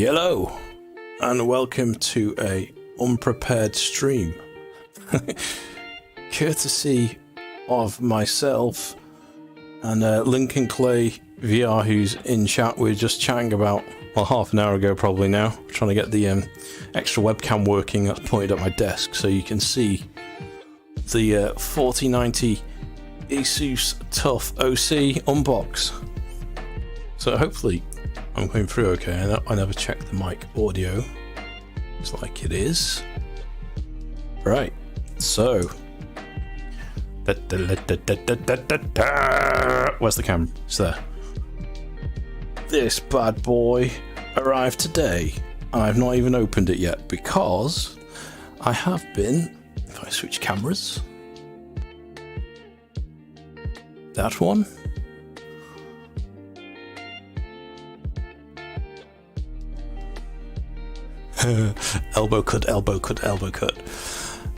Hello and welcome to a unprepared stream courtesy of myself and Lincoln Clay VR, who's in chat. We're just chatting about, well, half an hour ago probably now, trying to get the extra webcam working that's pointed at my desk so you can see the 4090 Asus TUF OC unbox. So hopefully I'm going through okay. I never checked the mic audio. It's like it is. Right, so where's the camera? It's there. This bad boy arrived today and I've not even opened it yet because I have been, if I switch cameras, that one, elbow cut,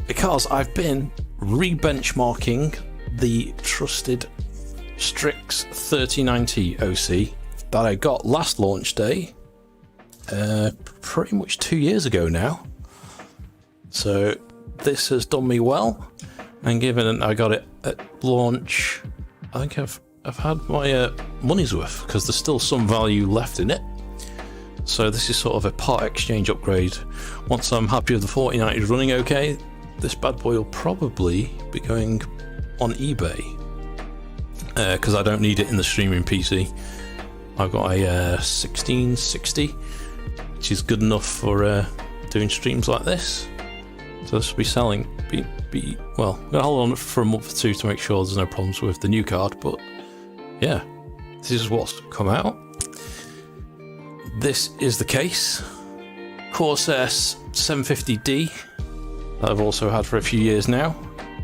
because I've been re-benchmarking the trusted Strix 3090 OC that I got last launch day, pretty much 2 years ago now. So this has done me well, and given I got it at launch, I think I've had my money's worth, because there's still some value left in it. So this is sort of a part exchange upgrade. Once I'm happy with the 4090 running okay, this bad boy will probably be going on eBay, because I don't need it in the streaming PC. I've got a 1660, which is good enough for doing streams like this. So this will be selling. Well, I'm gonna hold on for a month or two to make sure there's no problems with the new card. But yeah, this is what's come out. This is the case. Corsair 750D that I've also had for a few years now.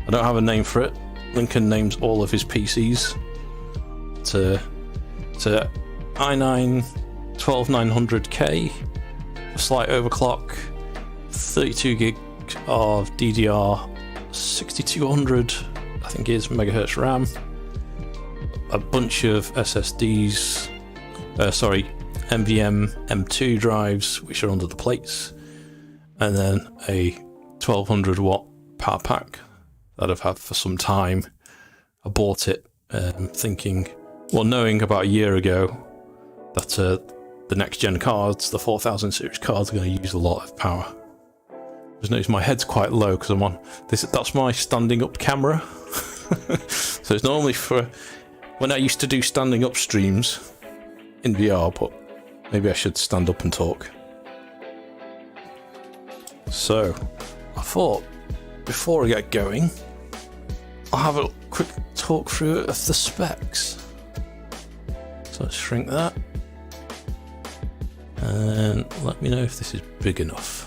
I don't have a name for it. Lincoln names all of his PCs to i9 12900K, a slight overclock, 32 gig of DDR 6200, I think it is, megahertz RAM, a bunch of SSDs, NVMe M2 drives, which are under the plates, and then a 1200 watt power pack that I've had for some time. I bought it knowing about a year ago that the next gen cards, the 4000 series cards, are going to use a lot of power. Just notice my head's quite low because I'm on this. That's my standing up camera. So it's normally for when I used to do standing up streams in VR, but maybe I should stand up and talk. So I thought before I get going, I'll have a quick talk through of the specs. So let's shrink that and let me know if this is big enough.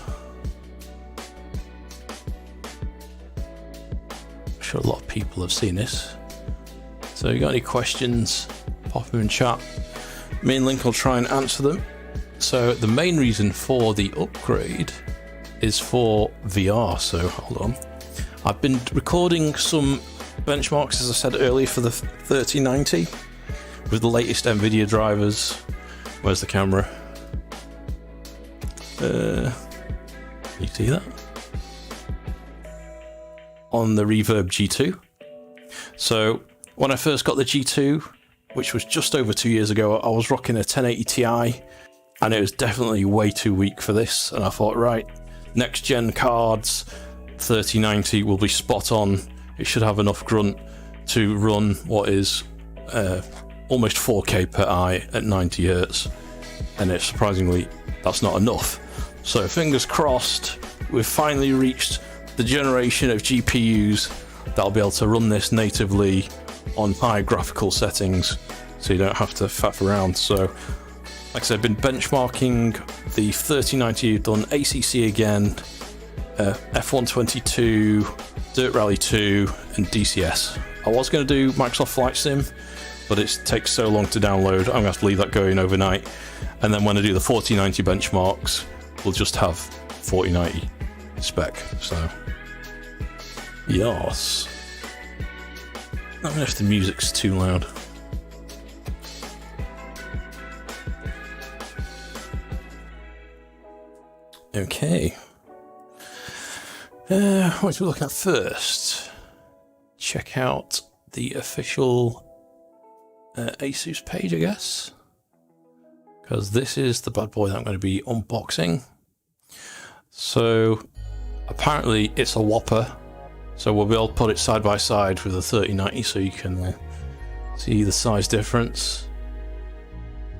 I'm sure a lot of people have seen this. So if you got any questions, pop them in chat. Me and Link will try and answer them. So the main reason for the upgrade is for VR. So hold on. I've been recording some benchmarks, as I said earlier, for the 3090 with the latest Nvidia drivers. Where's the camera? You see that? On the Reverb G2. So when I first got the G2, which was just over 2 years ago, I was rocking a 1080 Ti, and it was definitely way too weak for this. And I thought, right, next gen cards, 3090 will be spot on. It should have enough grunt to run what is almost 4K per eye at 90 Hz. And surprisingly, that's not enough. So fingers crossed, we've finally reached the generation of GPUs that'll be able to run this natively on high graphical settings, so you don't have to faff around. So like I said, I've been benchmarking the 3090, done ACC again, F122, Dirt Rally 2 and DCS. I was going to do Microsoft Flight Sim, but it takes so long to download, I'm going to have to leave that going overnight. And then when I do the 4090 benchmarks, we'll just have 4090 spec. So yes. I don't know if the music's too loud. Okay. What are we looking at first? Check out the official Asus page, I guess. Because this is the bad boy that I'm going to be unboxing. So, apparently it's a whopper. So we'll be able to put it side by side with the 3090 so you can see the size difference.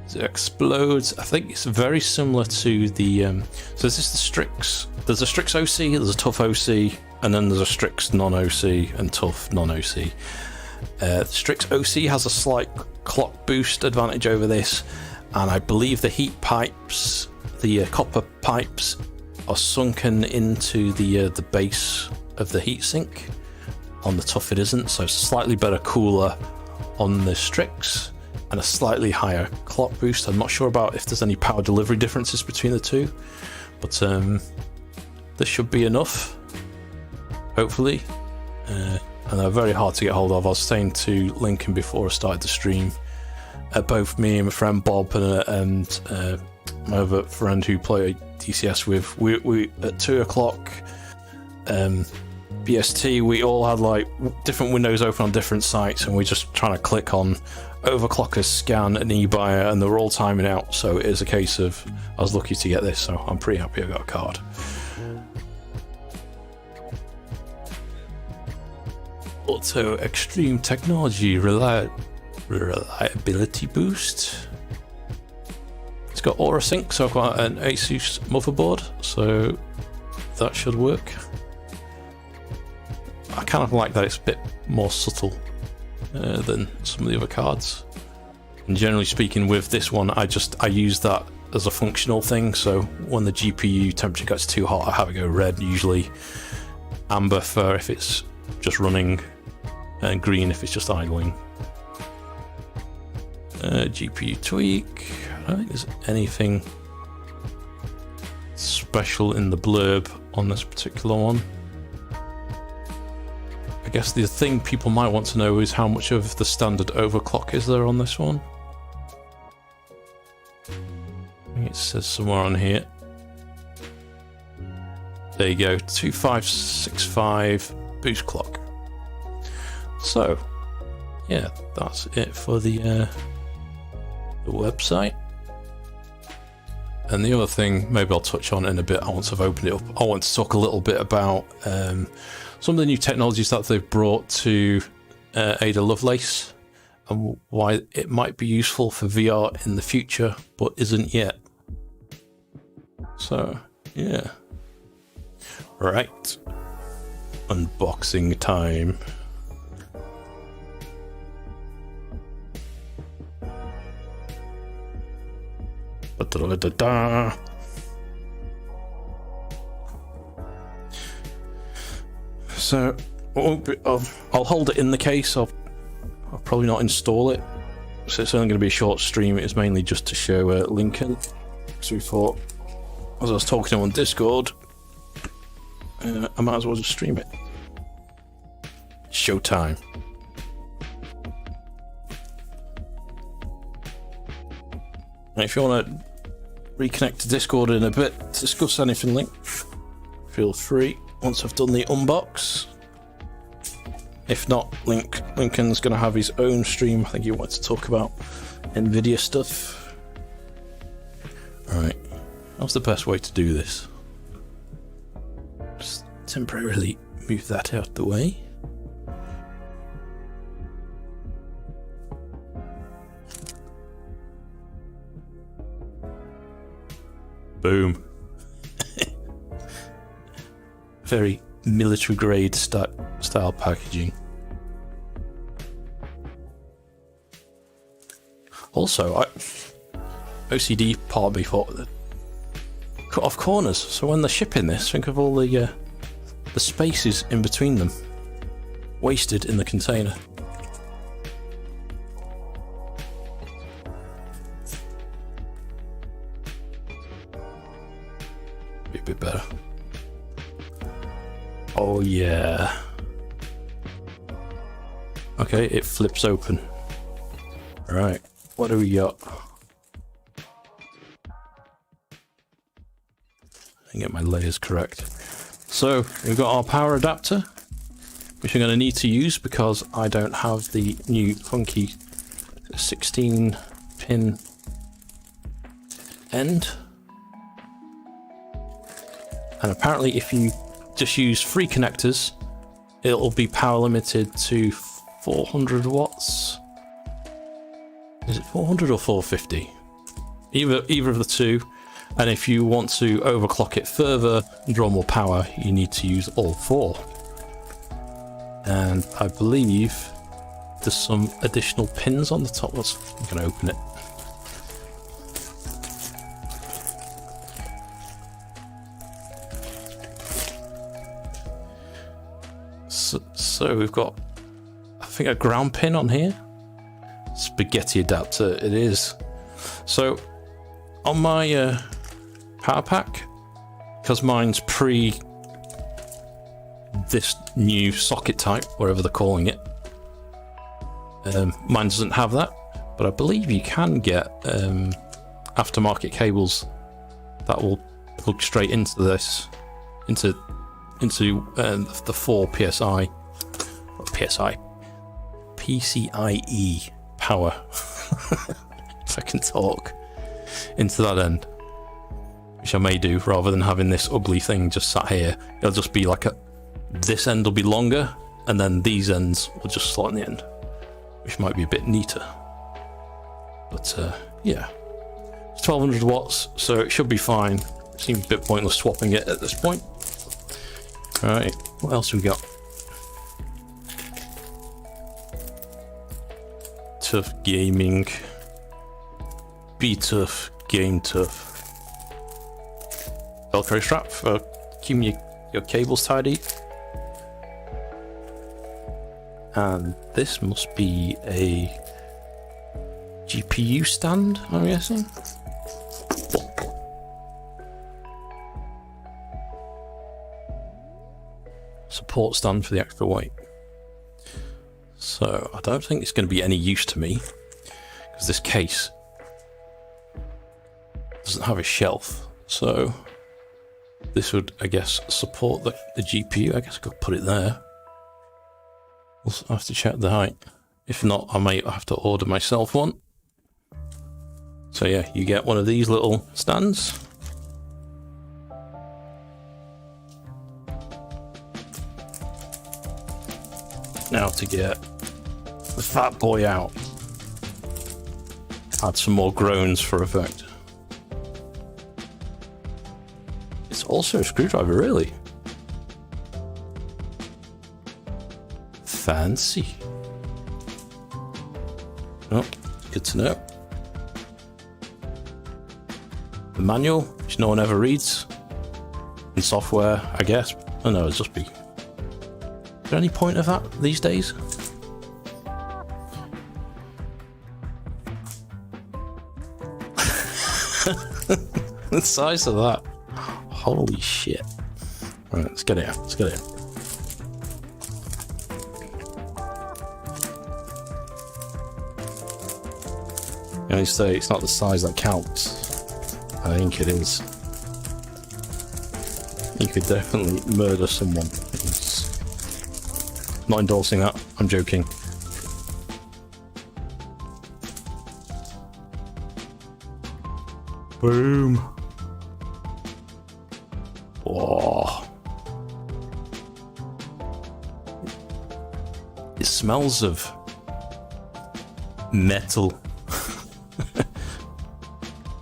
As it explodes, I think it's very similar to the... so is this the Strix? There's a Strix OC, there's a TUF OC, and then there's a Strix non-OC and TUF non-OC. The Strix OC has a slight clock boost advantage over this, and I believe the heat pipes, the copper pipes, are sunken into the base of the heatsink. On the TUF it isn't, so slightly better cooler on the Strix and a slightly higher clock boost. I'm not sure about if there's any power delivery differences between the two, but this should be enough, hopefully. And they're very hard to get hold of. I was saying to Lincoln before I started the stream, both me and my friend Bob and my other friend who play DCS with, we at 2 o'clock BST, we all had like different windows open on different sites, and we're just trying to click on overclockers, scan, and eBuyer, and they were all timing out. So it is a case of I was lucky to get this, so I'm pretty happy I got a card. Also, extreme technology reliability boost. It's got Aura Sync, so I've got an Asus motherboard, so that should work. I kind of like that it's a bit more subtle than some of the other cards. And generally speaking, with this one, I use that as a functional thing. So when the GPU temperature gets too hot, I have it go red, usually amber for if it's just running, and green if it's just idling. GPU tweak. I don't think there's anything special in the blurb on this particular one. I guess the thing people might want to know is how much of the standard overclock is there on this one. I think it says somewhere on here. There you go, 2565 boost clock. So, yeah, that's it for the website. And the other thing, maybe I'll touch on in a bit, once I've opened it up, I want to talk a little bit about some of the new technologies that they've brought to Ada Lovelace and why it might be useful for VR in the future, but isn't yet. So, yeah. Right. Unboxing time. Da-da-da-da-da. So I'll hold it in the case. I'll probably not install it. So it's only going to be a short stream. It's mainly just to show Lincoln. So we thought, as I was talking to him on Discord, I might as well just stream it. Showtime. And if you want to reconnect to Discord in a bit to discuss anything, Link, feel free once I've done the unbox. If not, Lincoln's going to have his own stream. I think he wants to talk about Nvidia stuff. Alright, how's the best way to do this? Just temporarily move that out the way. Boom. Very military grade style packaging. Also, OCD part of me thought that cut off corners, so when they're shipping this, think of all the spaces in between them wasted in the container. Be a bit better. Oh yeah. Okay, it flips open. Right, what do we got? and get my layers correct. So we've got our power adapter, which I'm going to need to use because I don't have the new funky 16 pin end. And apparently if you just use 3 connectors, it'll be power limited to 400 watts. Is it 400 or 450? Either of the two. And if you want to overclock it further and draw more power, you need to use all 4. And I believe there's some additional pins on the top. I'm going to open it. So we've got, I think, a ground pin on here. Spaghetti adapter it is. So on my power pack, because mine's pre this new socket type, whatever they're calling it, mine doesn't have that, but I believe you can get aftermarket cables that will plug straight into this, into the 4 PSI PCIe power if I can talk, into that end, which I may do rather than having this ugly thing just sat here. It'll just be like this end will be longer and then these ends will just slot in the end, which might be a bit neater. But yeah, it's 1200 watts, so it should be fine. It seems a bit pointless swapping it at this point. Alright, what else have we got? Tough gaming. Be tough, game tough. Velcro strap for keeping your cables tidy. And this must be a GPU stand, I'm guessing. Support stand for the extra weight. So I don't think it's going to be any use to me because this case doesn't have a shelf. So this would, I guess, support the GPU. I guess I could put it there. We'll have to check the height. If not, I might have to order myself one. So yeah, you get one of these little stands. Now to get the fat boy out. Add some more groans for effect. It's also a screwdriver, really. Fancy. Oh, good to know. The manual, which no one ever reads. And software, I guess. Oh no, it'll just be. Is there any point of that these days? The size of that. Holy shit. Right, let's get it out. Let's get it out. I say it's not the size that counts. I think it is. You could definitely murder someone. Not endorsing that, I'm joking. Boom. Whoa. It smells of metal.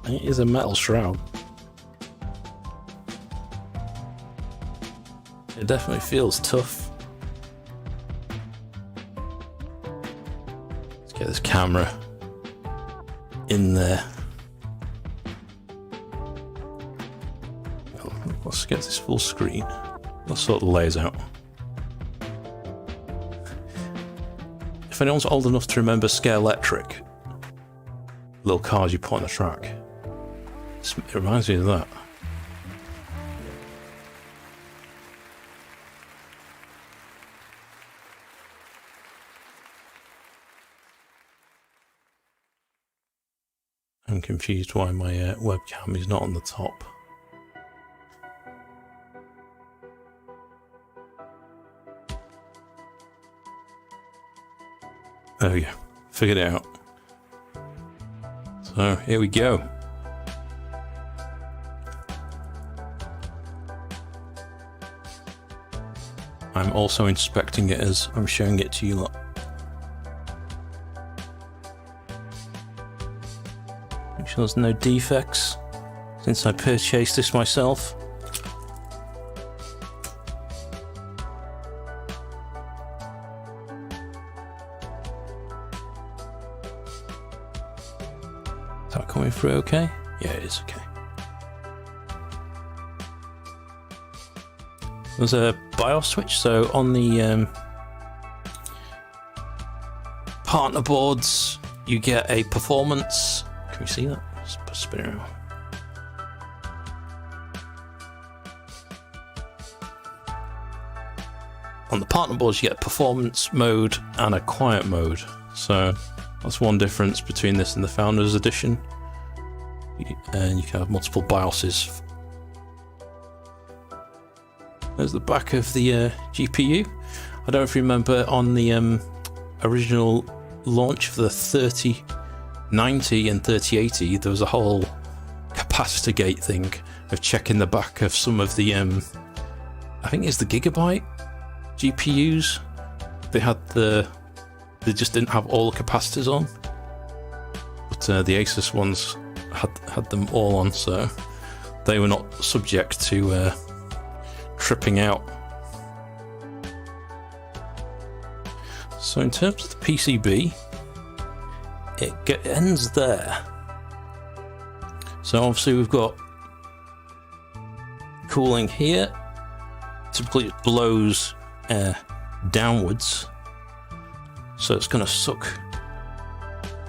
It is a metal shroud. It definitely feels tough. Let's get this camera in there. Let's get this full screen. Let's sort the layers out. If anyone's old enough to remember Scare Electric, little cars you put on the track, it reminds me of that. I'm confused why my webcam is not on the top. Oh yeah, figured it out. So here we go. I'm also inspecting it as I'm showing it to you lot. Make sure there's no defects since I purchased this myself. Is that coming through okay? Yeah, it is okay. There's a BIOS switch, so on the partner boards you get a performance. Can we see that? Spin it around. On the partner boards you get performance mode and a quiet mode, so that's one difference between this and the Founders Edition. And you can have multiple BIOSes. There's the back of the GPU. I don't know if you remember on the original launch of the 3090 and 3080, there was a whole capacitor gate thing of checking the back of some of the, I think it's the Gigabyte GPUs. They just didn't have all the capacitors on, but the Asus ones had them all on, so they were not subject to tripping out. So in terms of the PCB, it ends there. So obviously we've got cooling here. Typically it blows air downwards, so it's going to suck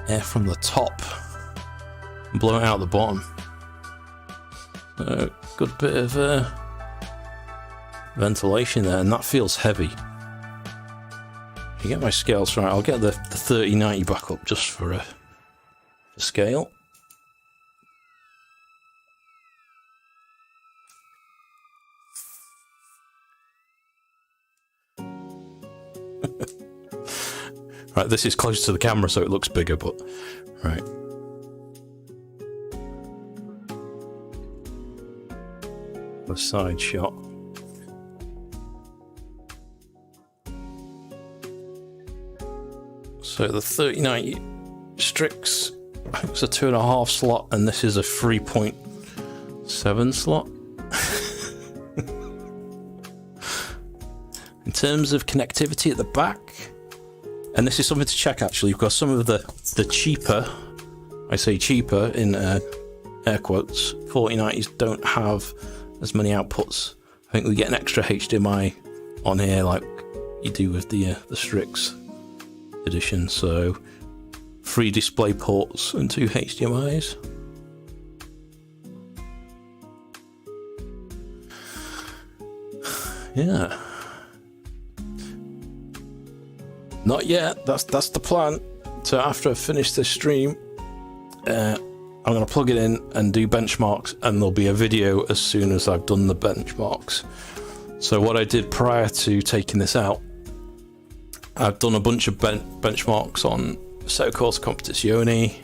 air from the top and blow it out the bottom. So good bit of ventilation there, and that feels heavy. If you get my scales right, I'll get the 3090 back up just for a scale. Right, this is close to the camera so it looks bigger, but right. The side shot. So the 3090 Strix, it's a 2.5 slot, and this is a 3.7 slot. In terms of connectivity at the back, and this is something to check actually, you've got some of the cheaper, I say cheaper in air quotes, 4090s don't have as many outputs. I think we get an extra HDMI on here like you do with the Strix edition, so 3 display ports and 2 HDMIs. Yeah. Not yet, that's the plan. So after I finish this stream, I'm going to plug it in and do benchmarks, and there'll be a video as soon as I've done the benchmarks. So what I did prior to taking this out, I've done a bunch of benchmarks on Assetto Corsa Competizione,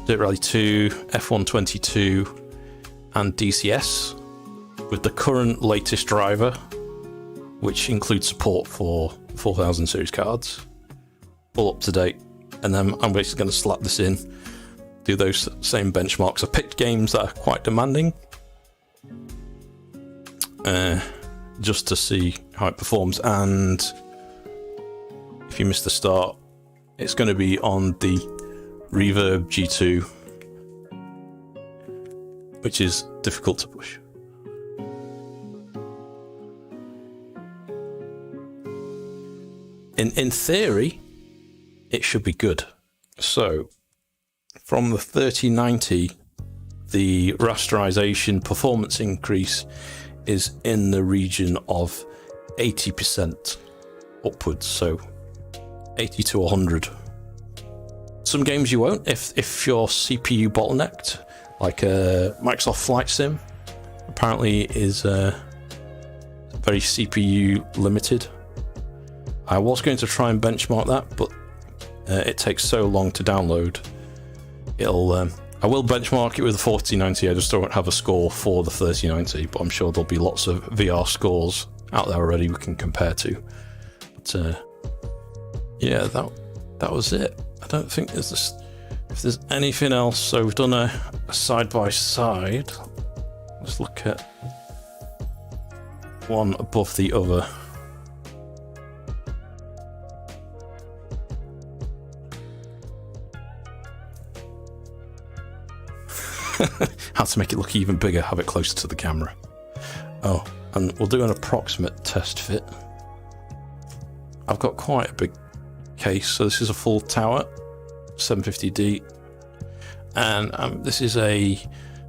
Dirt Rally 2, F122 and DCS with the current latest driver, which includes support for 4000 series cards, all up to date. And then I'm basically going to slap this in, do those same benchmarks. I picked games that are quite demanding, just to see how it performs. And if you missed the start, it's going to be on the Reverb G2, which is difficult to push. In theory, it should be good. So, from the 3090, the rasterization performance increase is in the region of 80% upwards, so 80 to 100. Some games you won't, if you're CPU bottlenecked, like Microsoft Flight Sim apparently is very CPU limited. I was going to try and benchmark that, but it takes so long to download. I will benchmark it with the 4090. I just don't have a score for the 3090, but I'm sure there'll be lots of VR scores out there already we can compare to. But yeah, that was it. I don't think if there's anything else. So we've done a side by side. Let's look at one above the other. How to make it look even bigger, have it closer to the camera. Oh, and we'll do an approximate test fit. I've got quite a big case, so this is a full tower, 750D, and this is a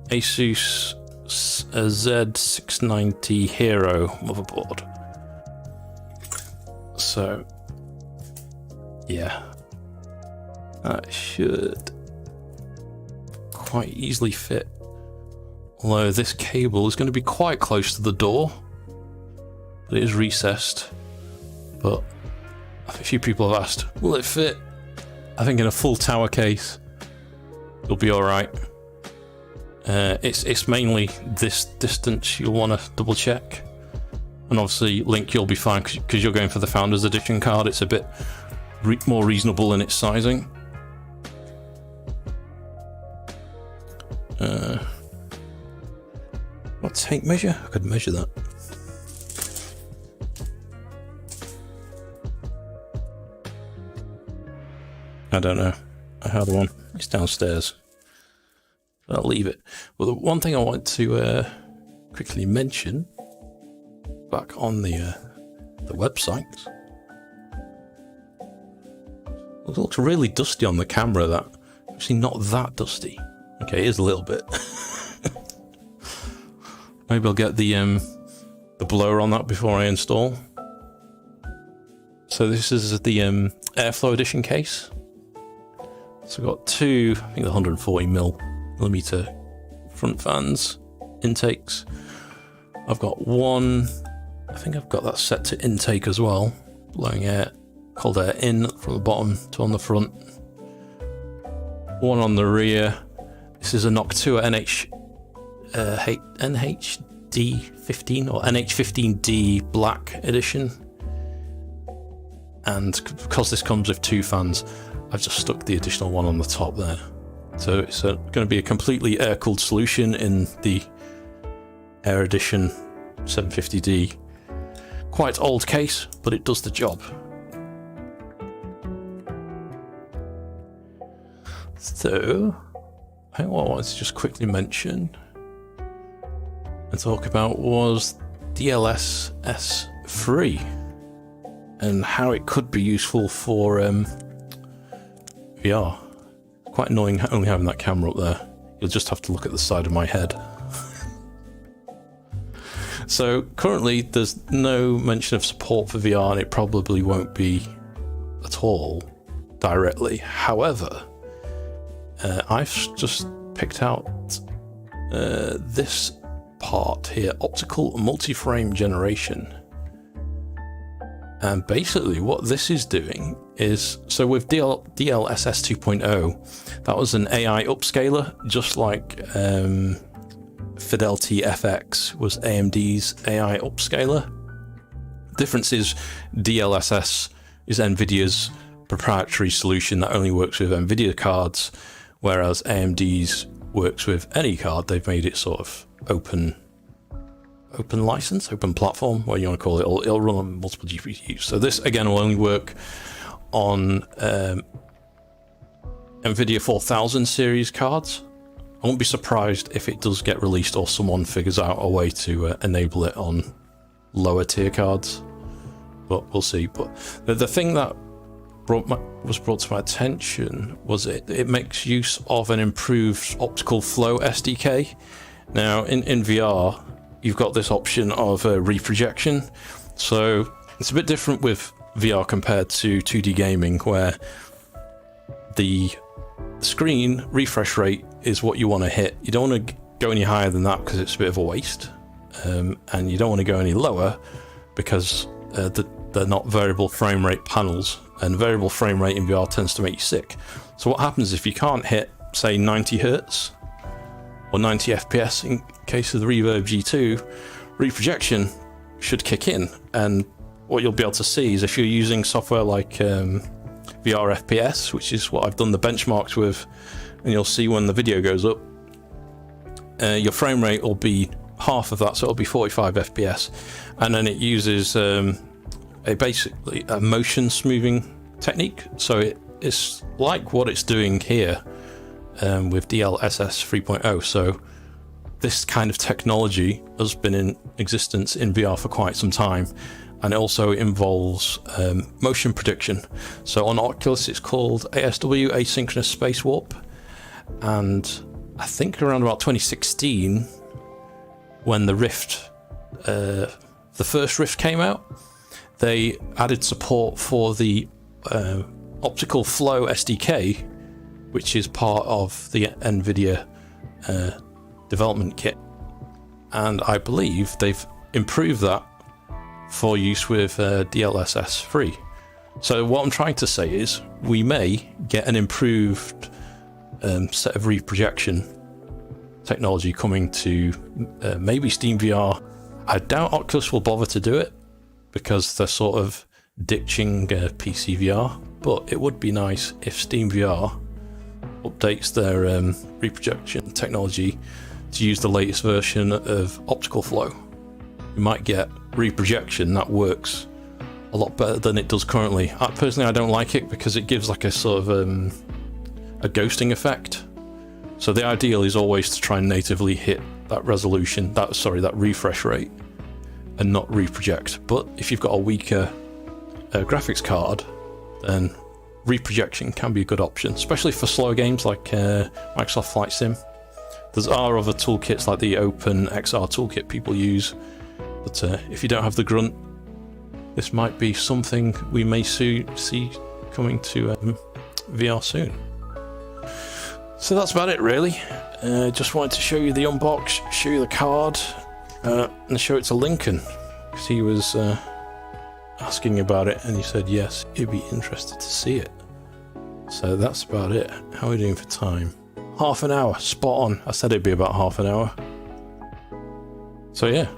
Asus Z690 Hero motherboard. So yeah, that should quite easily fit, although this cable is going to be quite close to the door, but it is recessed. But a few people have asked, will it fit? I think in a full tower case it'll be alright. It's mainly this distance you'll want to double check, and obviously Link, you'll be fine because you're going for the Founders Edition card. It's a bit more reasonable in its sizing. What tape measure? I could measure that. I don't know. I had one. It's downstairs. I'll leave it. Well, the one thing I want to quickly mention back on the website. It looks really dusty on the camera. That actually not that dusty. Okay, it is a little bit. Maybe I'll get the blower on that before I install. So this is the Airflow Edition case. So I've got two, I think the 140mm front fans intakes. I've got one, I think I've got that set to intake as well, blowing air, cold air in from the bottom to on the front. One on the rear. This is a Noctua NHD15 or NH15D Black Edition. And because this comes with two fans, I've just stuck the additional one on the top there. So it's going to be a completely air-cooled solution in the Air Edition 750D. Quite old case, but it does the job. So, I think what I wanted to just quickly mention and talk about was DLSS 3 and how it could be useful for VR. Quite annoying only having that camera up there. You'll just have to look at the side of my head. So currently there's no mention of support for VR, and it probably won't be at all directly. However, I've just picked out this part here, optical multi-frame generation. And basically what this is doing is, so with DLSS 2.0, that was an AI upscaler, just like Fidelity FX was AMD's AI upscaler. Difference is DLSS is Nvidia's proprietary solution that only works with Nvidia cards, whereas AMD's works with any card. They've made it sort of open license, open platform, what you want to call it. It'll run on multiple GPUs. So this again will only work on Nvidia 4000 series cards. I won't be surprised if it does get released or someone figures out a way to enable it on lower tier cards, but we'll see. But the thing that was brought to my attention was it makes use of an improved optical flow SDK. Now in VR, you've got this option of reprojection. So it's a bit different with VR compared to 2D gaming, where the screen refresh rate is what you want to hit. You don't want to go any higher than that because it's a bit of a waste. And you don't want to go any lower because they're not variable frame rate panels. and variable frame rate in VR tends to make you sick. So what happens if you can't hit, say, 90 Hz or 90 FPS in case of the Reverb G2, reprojection should kick in, and what you'll be able to see is if you're using software like VR FPS, which is what I've done the benchmarks with, and you'll see when the video goes up, your frame rate will be half of that, so it'll be 45 FPS, and then it uses basically a motion smoothing technique. So it's like what it's doing here with DLSS 3.0. So this kind of technology has been in existence in VR for quite some time, and it also involves motion prediction. So on Oculus it's called ASW, asynchronous space warp, and I think around about 2016, when the Rift, the first Rift came out, they added support for the optical flow SDK, which is part of the Nvidia development kit, and I believe they've improved that for use with DLSS 3. So what I'm trying to say is we may get an improved set of reprojection technology coming to maybe Steam VR. I doubt Oculus will bother to do it because they're sort of ditching PC VR, but it would be nice if Steam VR updates their reprojection technology to use the latest version of optical flow. You might get reprojection that works a lot better than it does currently. Personally, I don't like it because it gives like a sort of a ghosting effect. So the ideal is always to try and natively hit that resolution, that refresh rate, and not reproject. But if you've got a weaker graphics card, then reprojection can be a good option, especially for slower games like Microsoft Flight Sim. There's other toolkits like the Open XR toolkit people use, but if you don't have the grunt, this might be something we may see coming to VR soon. So that's about it really. Just wanted to show you the unbox, show you the card, and show it to Lincoln, because he was asking about it and he said yes, he'd be interested to see it. So that's about it. How are we doing for time? Half an hour, spot on. I said it'd be about half an hour. So yeah,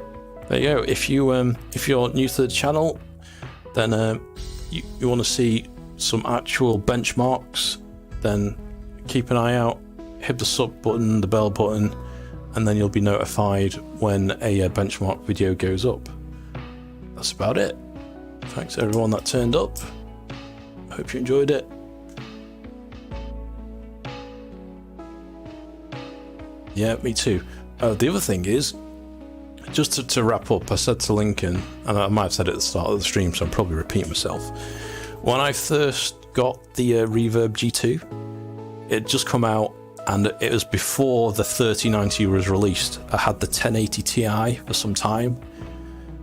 there you go. If you're new to the channel, then you want to see some actual benchmarks, then keep an eye out, hit the sub button, the bell button, and then you'll be notified when a benchmark video goes up. That's about it. Thanks everyone that turned up. Hope you enjoyed it. Yeah, me too. The other thing is, just to wrap up, I said to Lincoln, and I might have said it at the start of the stream, so I'm probably repeating myself. When I first got the Reverb G2, it just come out, and it was before the 3090 was released. I had the 1080 Ti for some time,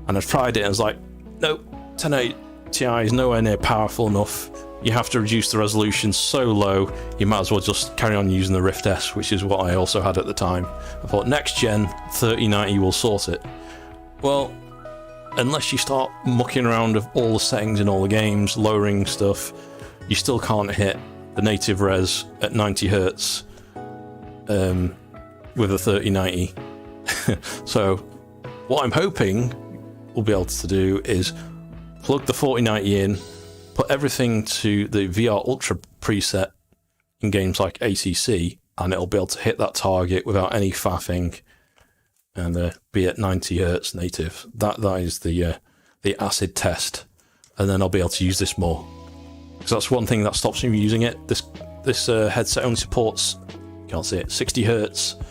and I tried it and I was like, nope, 1080 Ti is nowhere near powerful enough. You have to reduce the resolution so low, you might as well just carry on using the Rift S, which is what I also had at the time. I thought next gen 3090 will sort it. Well, unless you start mucking around with all the settings in all the games, lowering stuff, you still can't hit the native res at 90 Hz with a 3090. So what I'm hoping we'll be able to do is plug the 4090 in, put everything to the VR Ultra preset in games like ACC, and it'll be able to hit that target without any faffing and be at 90 Hz native. That is the acid test, and then I'll be able to use this more. Because that's one thing that stops me using it. This headset only supports, you can't see it, 60 Hz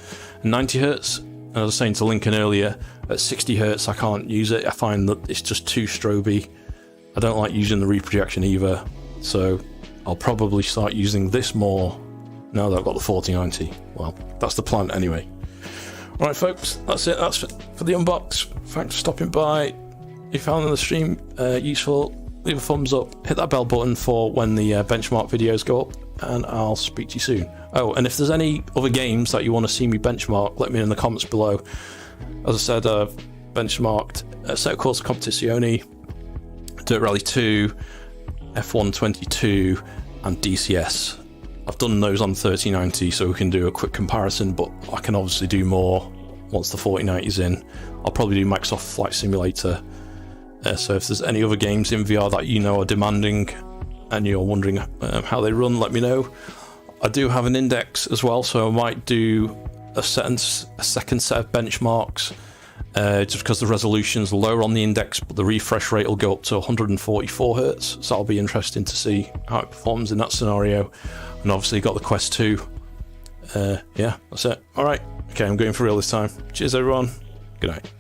and 90 Hz. And I was saying to Lincoln earlier, at 60 Hz I can't use it. I find that it's just too stroby. I don't like using the reprojection either, so I'll probably start using this more now that I've got the 4090. Well, that's the plan anyway. Alright folks, that's it. That's for the unbox. Thanks for stopping by. If you found the stream useful, leave a thumbs up, hit that bell button for when the benchmark videos go up, and I'll speak to you soon. Oh, and if there's any other games that you want to see me benchmark, let me know in the comments below. As I said, I've benchmarked Assetto Corsa Competizione, Dirt Rally 2, F122 and DCS. I've done those on 3090 so we can do a quick comparison, but I can obviously do more once the 4090's in. I'll probably do Microsoft Flight Simulator. So if there's any other games in VR that you know are demanding and you're wondering how they run, let me know. I do have an index as well, so I might do a second set of benchmarks, just because the resolution's lower on the index, but the refresh rate will go up to 144 Hz, so that'll be interesting to see how it performs in that scenario. And obviously got the Quest 2. Yeah, that's it. Alright, okay, I'm going for real this time. Cheers everyone, good night.